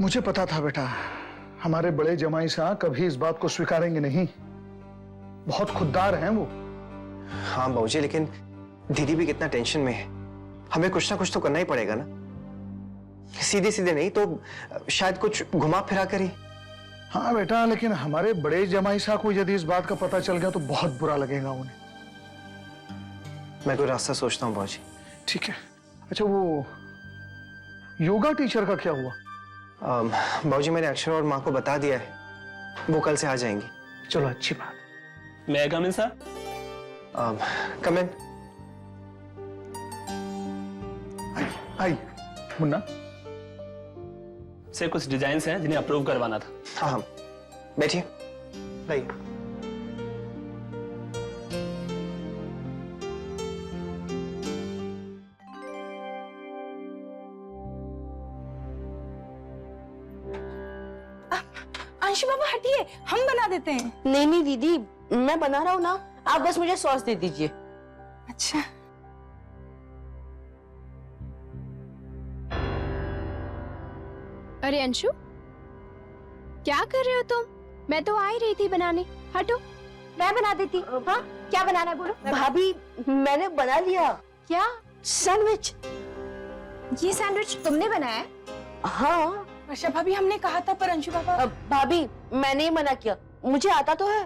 मुझे पता था बेटा, हमारे बड़े जमाई साहब कभी इस बात को स्वीकारेंगे नहीं। बहुत खुददार हैं वो। हाँ बाबूजी, लेकिन दीदी भी कितना टेंशन में है। हमें कुछ ना कुछ तो करना ही पड़ेगा ना। सीधे सीधे नहीं तो शायद कुछ घुमा फिरा कर ही। हाँ बेटा, लेकिन हमारे बड़े जमाई साहब को यदि इस बात का पता चल गया तो बहुत बुरा लगेगा उन्हें। मैं कोई रास्ता सोचता हूँ बाबूजी। ठीक है। अच्छा, वो योगा टीचर का क्या हुआ? बाबूजी, मैंने अक्षर और माँ को बता दिया है, वो कल से आ जाएंगी। चलो, अच्छी बात। मैं कम इन सर? कम इन। आई मुन्ना। से कुछ डिजाइन्स हैं जिन्हें अप्रूव करवाना था। हाँ हाँ, बैठिए। लाइए। अंशु बाबा हटिए, हम बना देते हैं। नहीं नहीं दीदी, मैं बना रहा हूँ ना, आप बस मुझे सॉस दे दीजिए। अच्छा, अरे अंशु, क्या कर रहे हो तुम? मैं तो आ ही रही थी बनाने। हटो, मैं बना देती। हाँ, क्या बनाना है बोलो। भाभी, मैंने बना लिया। क्या? सैंडविच। ये सैंडविच तुमने बनाया है? हाँ। वर्षा भाभी, हमने कहा था पर अंशु बाबा। भाभी, मैंने ही मना किया, मुझे आता तो है।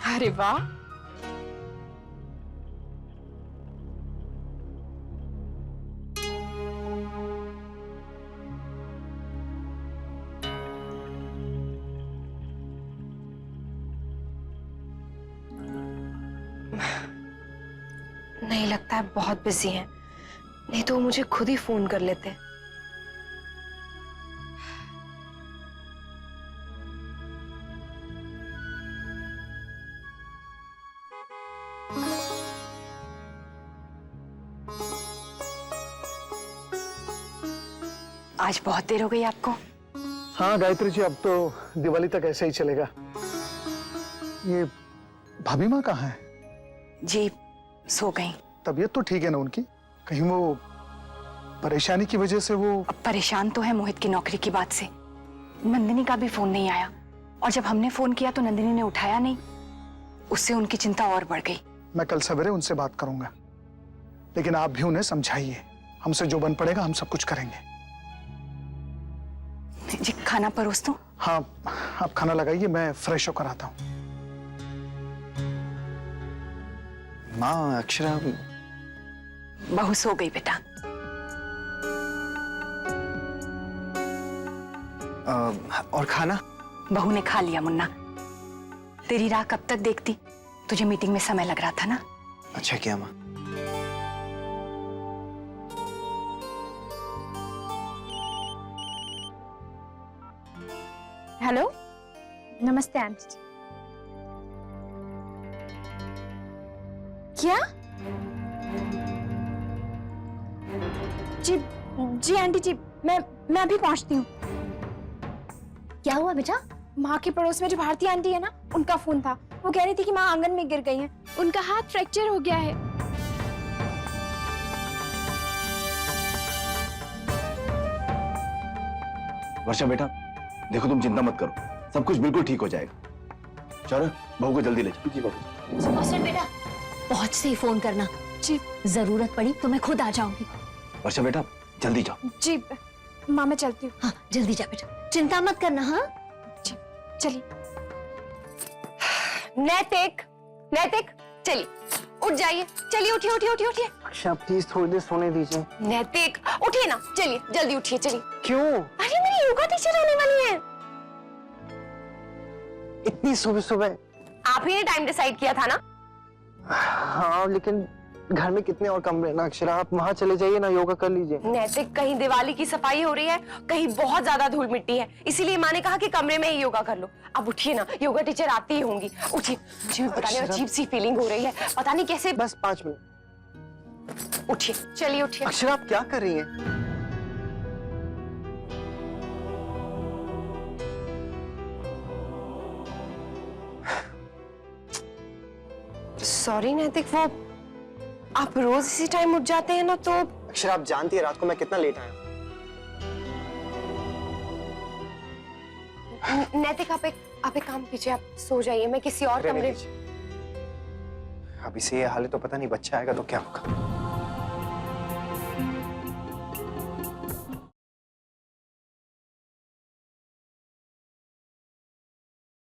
अरे वाह, नहीं लगता है बहुत बिजी हैं, नहीं तो वो मुझे खुद ही फोन कर लेते। आज बहुत देर हो गई आपको। हाँ गायत्री जी, अब तो दिवाली तक ऐसे ही चलेगा। ये भाभी माँ कहाँ है? जी सो गई। तबीयत तो ठीक है ना उनकी? कहीं वो परेशानी की वजह से वो? अब परेशान तो है मोहित की नौकरी की बात से। नंदिनी का भी फोन नहीं आया, और जब हमने फोन किया तो नंदिनी ने उठाया नहीं। उससे उनकी चिंता और बढ़ गई। मैं कल सवेरे उनसे बात करूंगा, लेकिन आप भी उन्हें समझाइए। हमसे जो बन पड़ेगा हम सब कुछ करेंगे। जी, खाना परोस दो। हाँ, आप खाना लगाइए, मैं फ्रेश होकर आता हूँ। माँ, अक्षरा। बहू सो गई बेटा। और खाना? बहू ने खा लिया मुन्ना। तेरी राह कब तक देखती? तुझे मीटिंग में समय लग रहा था ना। अच्छा किया माँ। हेलो, नमस्ते आंटी जी। क्या? जी जी आंटी जी, मैं अभी पहुंचती हूँ। क्या हुआ बेटा? माँ के पड़ोस में जो भारती आंटी है ना, उनका फोन था। वो कह रही थी कि माँ आंगन में गिर गई हैं। उनका हाथ फ्रैक्चर हो गया है। वर्षा बेटा, देखो तुम चिंता मत करो, सब कुछ बिल्कुल ठीक हो जाएगा। चलो बहू को जल्दी ले जाओ। जी बाबू। बेटा, बहुत सही फोन करना। जी, जरूरत पड़ी तो मैं खुद आ जाऊंगी। वर्षा बेटा, जल्दी जाओ। जी माँ, मैं चलती हूँ। हाँ, जल्दी जा बेटा, चिंता मत करना। हाँ जी, चलिए। नैतिक, नैतिक, चलिए उठ जाइए। चलिए उठिए उठिए उठिए उठिए। अक्षरा प्लीज थोड़ी देर सोने दीजिए। नैतिक उठिए ना, चलिए जल्दी उठिए चलिए। क्यों? अरे मेरी योगा टीचर आने वाली है। इतनी सुबह सुबह? आप ही ने टाइम डिसाइड किया था ना। हाँ, लेकिन घर में कितने और कमरे ना अक्षरा, आप वहाँ चले जाइए ना, योगा कर लीजिए। नैतिक, कहीं दिवाली की सफाई हो रही है, कहीं बहुत ज्यादा धूल मिट्टी है, इसीलिए माँ ने कहा कि कमरे में ही योगा कर लो। अब उठिए ना, योगा टीचर आती ही होंगी। उठिए, मुझे भी पता नहीं, अजीब सी फीलिंग हो रही है, पता नहीं कैसे। बस 5 मिनट। उठिए, चलिए उठिए। अक्षरा, आप क्या कर रही हैं? सॉरी नैतिक, वो आप रोज इसी टाइम उठ जाते हैं ना, तो अक्षरा आप जानती है रात को मैं कितना लेट आया हूं। नैतिक आप एक काम कीजिए, आप सो जाइए, मैं किसी और रहने कमरे। दीजिए। अभी से ये हाल है तो पता नहीं बच्चा आएगा तो क्या होगा।